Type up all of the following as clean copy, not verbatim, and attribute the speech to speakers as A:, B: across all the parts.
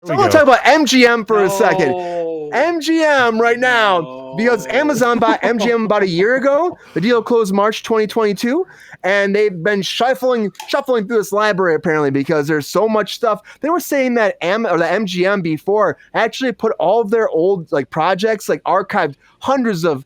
A: So I want to talk about MGM for a second.
B: No.
A: MGM right now, because Amazon bought MGM about a year ago. The deal closed March 2022, and they've been shuffling through this library apparently because there's so much stuff. They were saying that the MGM before actually put all of their old like projects, like archived hundreds of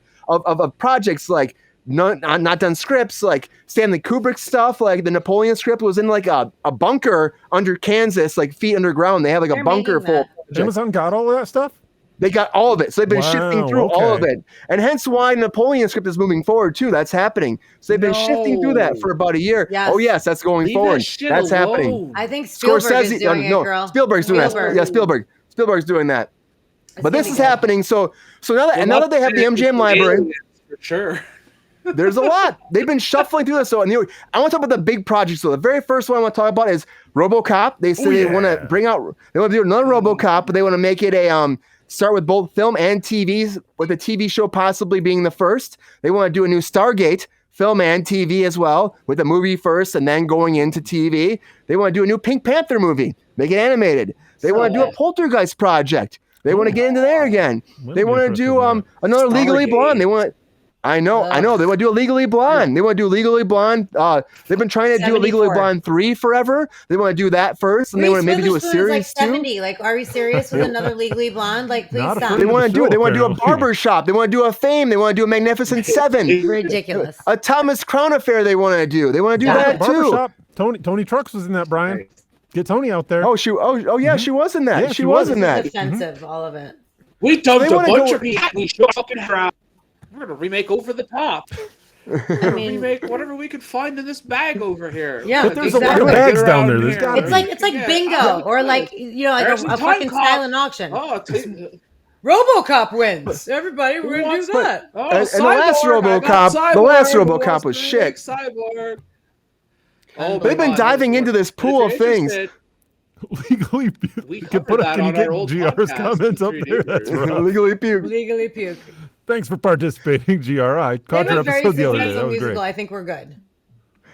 A: projects, like not done scripts, like Stanley Kubrick stuff, like the Napoleon script was in like a bunker under Kansas, like feet underground. They have like a bunker full of projects.
C: Amazon got all of that stuff?
A: They got all of it. So they've been shifting through all of it. And hence why Napoleon script is moving forward too. That's happening. So they've been shifting through that for about a year.
D: Yes.
A: Oh yes, that's going forward. That's happening.
D: I think Spielberg is doing it, girl.
A: Spielberg's doing that. Yeah, Spielberg's doing that. But this is happening. So now that they have the MGM library,
B: for sure.
A: There's a lot. They've been shuffling through this. So I want to talk about the big projects. So the very first one I want to talk about is ROBOCOP. They say they want to bring out. They want to do another ROBOCOP, but they want to make it a start with both film and TVs, with the TV show possibly being the first. They want to do a new Stargate film and TV as well, with the movie first and then going into TV. They want to do a new Pink Panther movie, make it animated. They want to do a Poltergeist project. They want to get into there again. They want to do another Legally Blonde. I know. They want to do a Legally Blonde. They want to do Legally Blonde. They've been trying to do a Legally Blonde 3 forever. They want to do that first, and they want to maybe do a series
D: like 70. Like, are we serious with another Legally Blonde? Like, please stop.
A: They want to do it. They want to do a Barbershop. They want to do a Fame. They want to do a Magnificent Seven.
D: Ridiculous.
A: A Thomas Crown Affair. They want to do. They want to do that too.
C: Tony Trucks was in that, Brian. Get Tony out there.
A: Oh, she was in that.
C: Yeah,
A: she was in that.
D: Offensive, all of it.
B: We dumped a bunch of people. We fucking around. We're gonna remake Over the Top.
D: I mean,
B: remake whatever we could find in this bag over here.
D: Yeah,
C: but there's a lot of bags down there.
D: It's like bingo or like like a fucking silent auction.
B: Oh,
D: RoboCop wins. Everybody, we're gonna do that.
B: Oh,
A: and the last RoboCop was shit.
B: Cyborg.
A: Oh, they've been diving into this pool of things.
C: Legally puke. Can you get GR's comments up there? That's right.
A: Legally puke.
D: Legally puke.
C: Thanks for participating, GR. I caught your episode the other day. That was great.
D: I think we're good.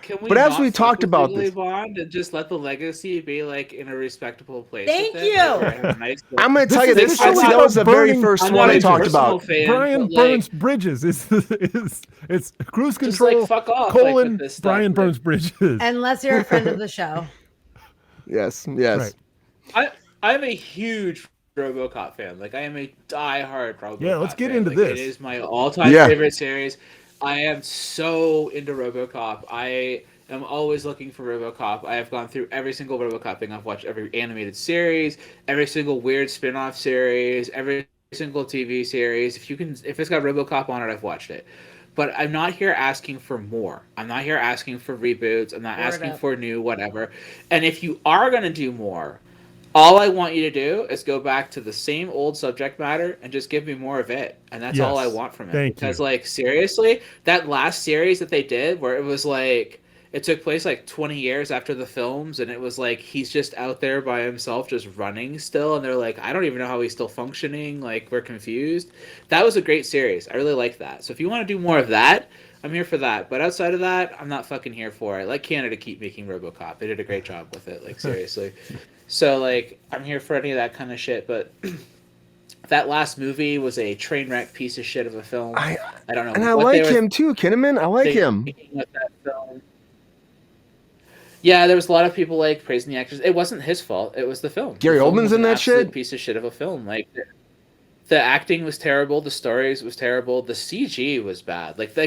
B: Can we
A: but as we talked about
B: Legally
A: this,
B: Blonde and just let the legacy be like in a respectable place.
D: Thank you.
A: I'm going to tell you this. That was the very first one I talked about.
C: Brian Burns Bridges. It's Cruise Control.
B: Fuck off,
C: Brian Burns Bridges.
D: Unless you're a friend of the show.
A: Yes.
B: Right. I'm a huge RoboCop fan. Like, I am a diehard RoboCop
C: Yeah, let's get
B: fan.
C: into this.
B: It is my all-time favorite series. I am so into RoboCop. I am always looking for RoboCop. I have gone through every single RoboCop thing. I've watched every animated series, every single weird spin-off series, every single TV series. If it's got RoboCop on it, I've watched it. But I'm not here asking for more. I'm not here asking for reboots. I'm not asking for new whatever. And if you are going to do more, all I want you to do is go back to the same old subject matter and just give me more of it. And that's all I want from it. Because, like, seriously, that last series that they did where it was like, it took place like 20 years after the films, and it was like he's just out there by himself just running still, and they're like, I don't even know how he's still functioning, like, we're confused. That was a great series. I really like that. So if you want to do more of that, I'm here for that. But outside of that, I'm not fucking here for it. Let Canada keep making RoboCop. They did a great job with it, like, seriously. So, like, I'm here for any of that kind of shit, but that last movie was a train wreck piece of shit of a film. I don't know.
A: And I like him too, Kinnaman. I like him.
B: Yeah, there was a lot of people like praising the actors. It wasn't his fault. It was the film.
A: Gary Oldman's in that shit.
B: Piece of shit of a film. Like, the acting was terrible. The stories was terrible. The CG was bad. Like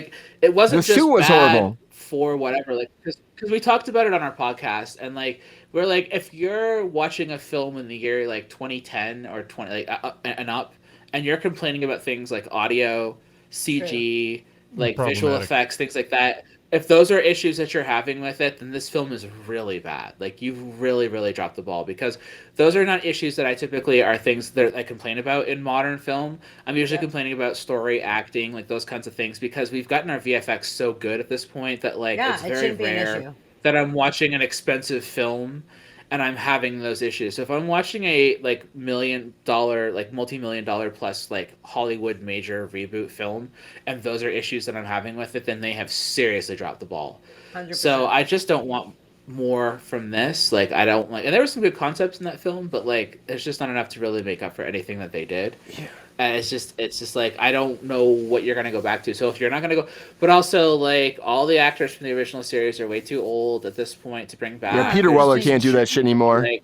B: it wasn't just bad horrible for whatever. Like, because we talked about it on our podcast, and like we're like, if you're watching a film in the year like 2010 or 20 and up, and you're complaining about things like audio, CG, like visual effects, things like that. If those are issues that you're having with it, then this film is really bad. Like, you've really, really dropped the ball, because those are not issues that I typically are things that I complain about in modern film. I'm usually complaining about story, acting, like those kinds of things, because we've gotten our VFX so good at this point that like it's very rare that I'm watching an expensive film and I'm having those issues. So if I'm watching a like $1 million, like multi-million dollar plus like Hollywood major reboot film, and those are issues that I'm having with it, then they have seriously dropped the ball. 100%. So I just don't want more from this. Like, I don't like, and there were some good concepts in that film, but like, there's just not enough to really make up for anything that they did. Yeah. And it's just like, I don't know what you're gonna go back to. So if you're not gonna go, but also like all the actors from the original series are way too old at this point to bring back.
A: Yeah, Peter Weller can't do that shit anymore. Like,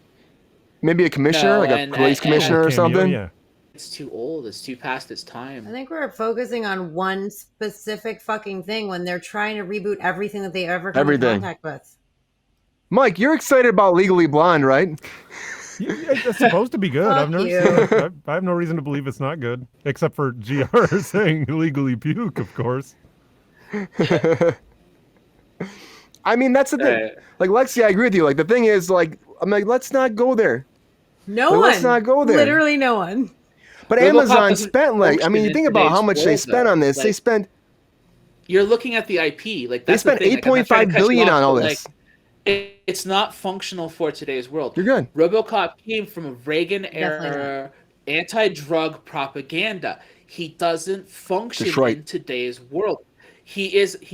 A: maybe a commissioner, like a police commissioner or something.
C: Yeah.
B: It's too old. It's too past its time.
D: I think we're focusing on one specific fucking thing when they're trying to reboot everything that they ever come in contact with.
A: Mike, you're excited about Legally Blonde, right?
C: Yeah, it's supposed to be good. I've never seen it. I have no reason to believe it's not good, except for GR saying legally puke, of course.
A: I mean, that's the thing. Like, Lexi, I agree with you. Like, the thing is, like, I'm like, let's not go there.
D: Let's not go there. Literally no one.
A: But Amazon spent, like, I mean, you think about how much they spent on this. Like, they spent.
B: You're looking at the IP. Like,
A: they spent $8.5 billion on all this.
B: Like, it's not functional for today's world.
A: You're good.
B: RoboCop came from a Reagan era anti-drug propaganda. He doesn't function in today's world. He exists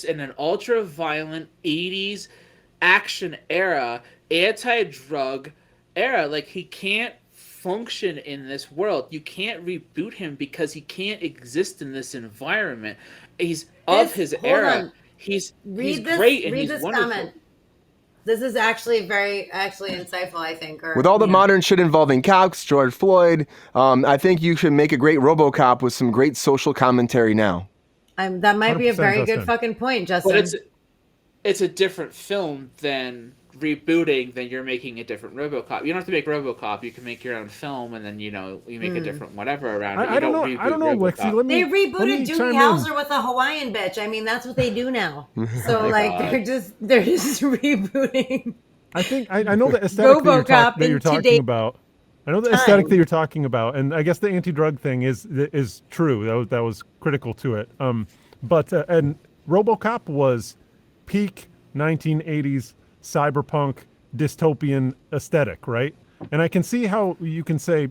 B: in an ultra-violent 80s action era, anti-drug era. Like, he can't function in this world. You can't reboot him because he can't exist in this environment. He's of his era. He's great and he's wonderful. Comment.
D: This is actually very insightful, I think.
A: With all the modern shit involving cops, George Floyd, I think you should make a great RoboCop with some great social commentary now.
D: That might be a very good fucking point, Justin.
B: But it's a different film than rebooting. Then you're making a different RoboCop. You don't have to make RoboCop. You can make your own film, and then you make a different whatever around it.
C: I don't know, Lexi.
D: They rebooted Doogie Howser with a Hawaiian bitch. I mean, that's what they do now. So they're just rebooting.
C: I think I know the aesthetic that you're talking about. I know the aesthetic that you're talking about, and I guess the anti-drug thing is true. That was critical to it. But RoboCop was peak 1980s cyberpunk dystopian aesthetic, right? And I can see how you can say,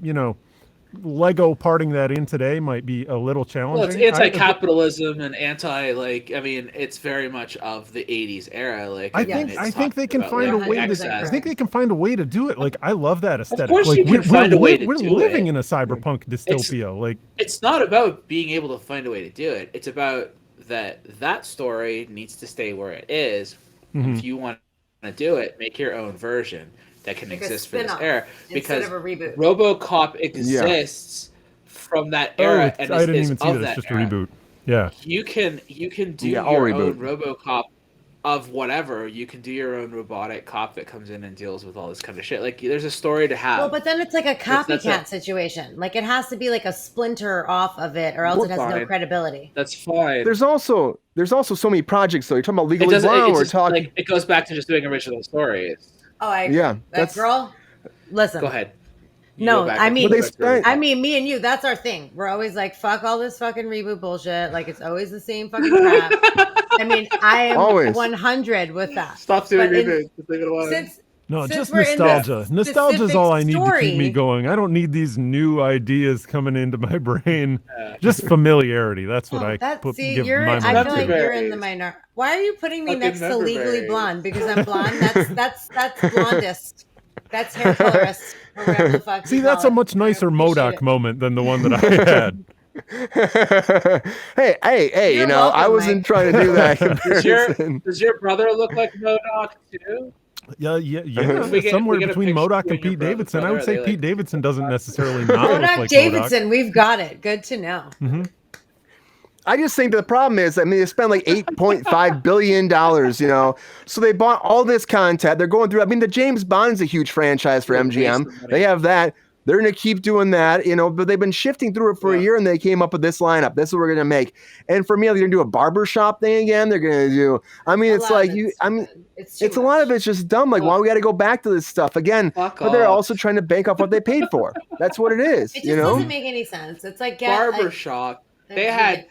C: Lego parting that in today might be a little challenging.
B: Well, it's anti-capitalism and it's very much of the 80s era. Like,
C: I think they can find a way to. I think they can find a way to do it. Like, I love that aesthetic.
B: Of course, you can find a way to do it.
C: We're living in a cyberpunk dystopia.
B: It's not about being able to find a way to do it. It's about that story needs to stay where it is. Mm-hmm. If you want to do it, make your own version that can exist for this era, because RoboCop exists from that era and
C: I didn't even see that. It's just a reboot. Yeah,
B: you can do your own RoboCop of whatever. You can do your own robotic cop that comes in and deals with all this kind of shit. Like, there's a story to have.
D: Well, but then it's like a copycat situation. Like, it has to be like a splinter off of it, or else it has no credibility.
B: That's fine.
A: There's also so many projects though. You're talking about Legally Blonde. We're talking.
B: Like, it goes back to just doing original stories.
D: Oh, I agree.
A: Yeah.
D: Girl, listen.
B: Go ahead.
D: I mean, me and you, that's our thing. We're always like, fuck all this fucking reboot bullshit. Like, it's always the same fucking crap. I mean, I am 100 with that.
B: Stop doing reboots.
C: Just nostalgia. Nostalgia is all I need to keep me going. I don't need these new ideas coming into my brain. Just familiarity. That's what I give my mind.
D: I feel like you're in the minority. Why are you putting me next to Legally Blonde? Because I'm blonde? That's blondest. That's hair colorist. Or whatever the fuck.
C: See, that's a much nicer MODOK moment than the one that I had.
A: hey, welcome, I wasn't trying to do that.
B: Does your brother look like MODOK too?
C: Yeah. Somewhere between MODOK and Pete Davidson. I would say Pete Davidson doesn't necessarily not look like
D: Davidson. We've got it. Good to know.
C: Mm-hmm.
A: I just think the problem is, they spent like $8.5 billion, so they bought all this content. They're going through, the James Bond is a huge franchise for MGM. They have that. They're going to keep doing that, but they've been shifting through it for a year, and they came up with this lineup. This is what we're going to make. And for me, they're going to do a barbershop thing again. They're going to do, it's like, it's a lot of it's just dumb. Like, why we got to go back to this stuff again? But they're also trying to bank off what they paid for. That's what it is.
D: It just doesn't make any sense. It's like
B: barbershop. They had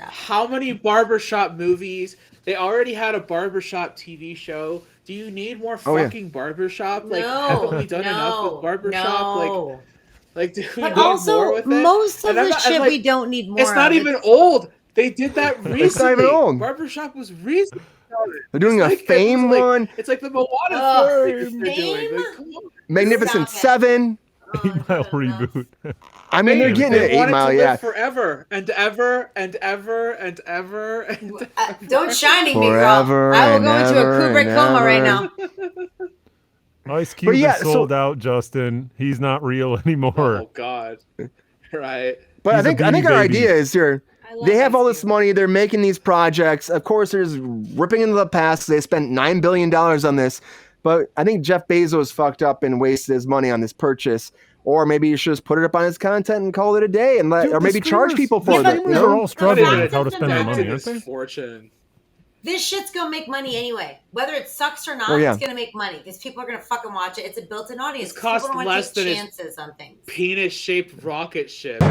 B: how many barbershop movies? They already had a barbershop TV show. Do you need more fucking barbershop? Like, haven't we done enough with barbershop? Like, do we need more with it?
D: Most of the shit we don't need more.
B: It's not even old. They did that recently.
A: It's not even old.
B: Barbershop was recent.
A: They're doing a Fame one.
B: It's like the Moana thing they're doing.
D: Fame?
B: Like, come on.
A: Magnificent Seven.
C: 8 Mile reboot.
A: I mean, they're getting it 8 Mile, yeah.
B: Forever and ever and ever and ever and ever.
D: Don't shining me, girl. I will go into a Kubrick coma right now.
C: Ice Cube is sold out, Justin. He's not real anymore.
B: Oh God. Right.
A: But I think our idea is here. They have all this money. They're making these projects. Of course, they're ripping into the past. They spent $9 billion on this. But I think Jeff Bezos fucked up and wasted his money on this purchase. Or maybe you should just put it up on his content and call it a day, and or maybe charge people for it.
C: They're all struggling with how to spend their money, aren't they?
B: Fortune.
D: This shit's gonna make money anyway. Whether it sucks or not, it's gonna make money because people are gonna fucking watch it. It's a built-in audience.
B: It costs less than
D: chances on things.
B: Penis-shaped rocket ship.